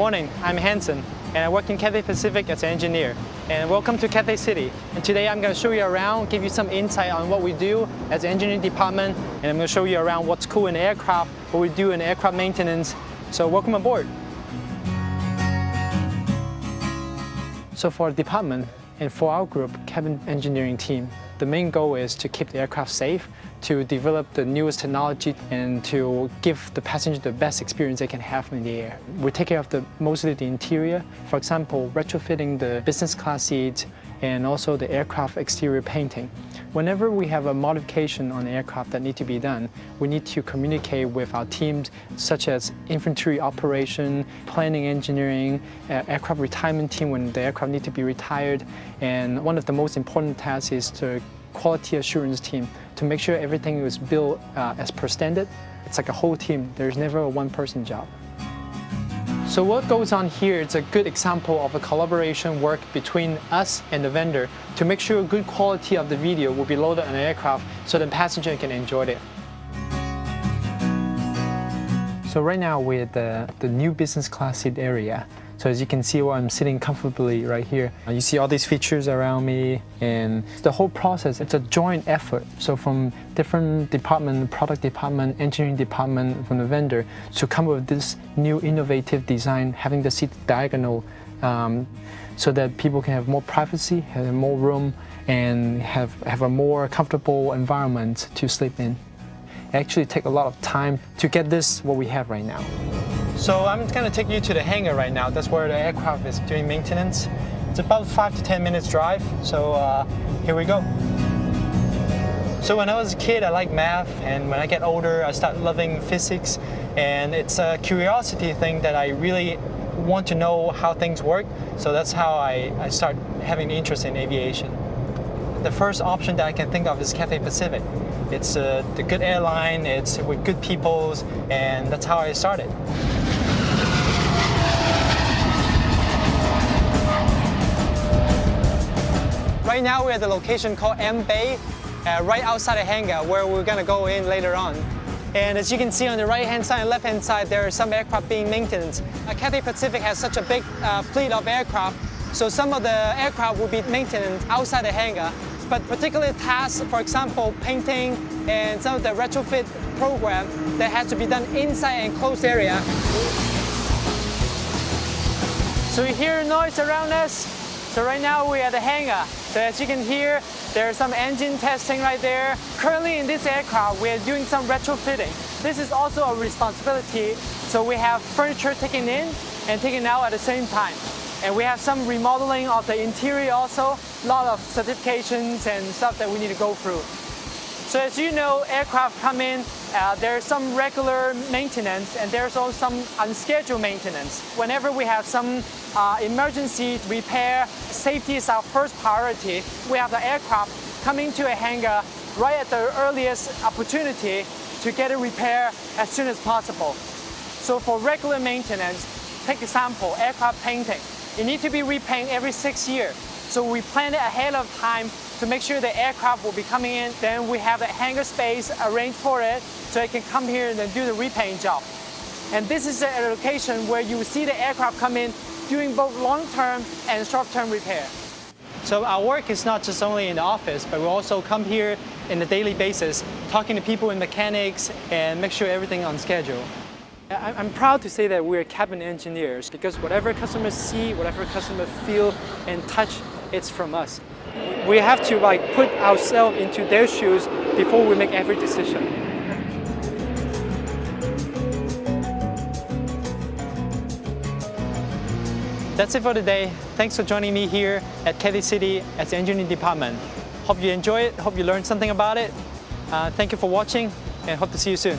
morning, I'm Hanson, and I work in Cathay Pacific as an engineer. And welcome to Cathay City. And today I'm going to show you around, give you some insight on what we do as an engineering department, and I'm going to show you around what's cool in aircraft, what we do in aircraft maintenance. So welcome aboard. So for our department and for our group, cabin engineering team, the main goal is to keep the aircraft safe, to develop the newest technology, and to give the passenger the best experience they can have in the air. We take care of mostly the interior, for example, retrofitting the business class seats and also the aircraft exterior painting. Whenever we have a modification on the aircraft that need to be done, we need to communicate with our teams such as infantry operation, planning engineering, aircraft retirement team when the aircraft need to be retired. And one of the most important tasks is the quality assurance team to make sure everything is built as per standard. It's like a whole team. There's never a one-person job. So what goes on here is a good example of a collaboration work between us and the vendor to make sure good quality of the video will be loaded on the aircraft so the passenger can enjoy it. So right now we're at the new business class seat area. So as you can see, I'm sitting comfortably right here. You see all these features around me, and the whole process, it's a joint effort. So from different department, product department, engineering department, from the vendor, to come up with this new innovative design, having the seat diagonal, so that people can have more privacy, have more room, and have a more comfortable environment to sleep in. It actually takes a lot of time to get this, what we have right now. So I'm going to take you to the hangar right now. That's where the aircraft is doing maintenance. It's about 5 to 10 minutes drive, so here we go. So when I was a kid, I liked math, and when I get older, I start loving physics, and it's a curiosity thing that I really want to know how things work, so that's how I start having interest in aviation. The first option that I can think of is Cathay Pacific. It's the good airline, it's with good people, and that's how I started. Right now we're at the location called M Bay, right outside the hangar where we're going to go in later on. And as you can see on the right hand side and left hand side, there are some aircraft being maintained. Cathay Pacific has such a big fleet of aircraft, so some of the aircraft will be maintained outside the hangar. But particular tasks, for example, painting and some of the retrofit program that has to be done inside an enclosed area. So you hear noise around us? So right now we're at the hangar. So as you can hear, there's some engine testing right there. Currently in this aircraft, we're doing some retrofitting. This is also a responsibility. So we have furniture taken in and taken out at the same time. And we have some remodeling of the interior also, a lot of certifications and stuff that we need to go through. So as you know, aircraft come in, there's some regular maintenance and there's also some unscheduled maintenance. Whenever we have some emergency repair, safety is our first priority. We have the aircraft coming to a hangar right at the earliest opportunity to get a repair as soon as possible. So for regular maintenance, take example, aircraft painting. It needs to be repainted every 6 years. So we plan it ahead of time to make sure the aircraft will be coming in. Then we have the hangar space arranged for it so it can come here and then do the repaint job. And this is a location where you will see the aircraft come in doing both long-term and short-term repair. So our work is not just only in the office, but we also come here on a daily basis, talking to people and mechanics and make sure everything on schedule. I'm proud to say that we're cabin engineers because whatever customers see, whatever customers feel and touch, it's from us. We have to put ourselves into their shoes before we make every decision. That's it for today. Thanks for joining me here at Cathay City as the engineering department. Hope you enjoy it, hope you learned something about it. Thank you for watching and hope to see you soon.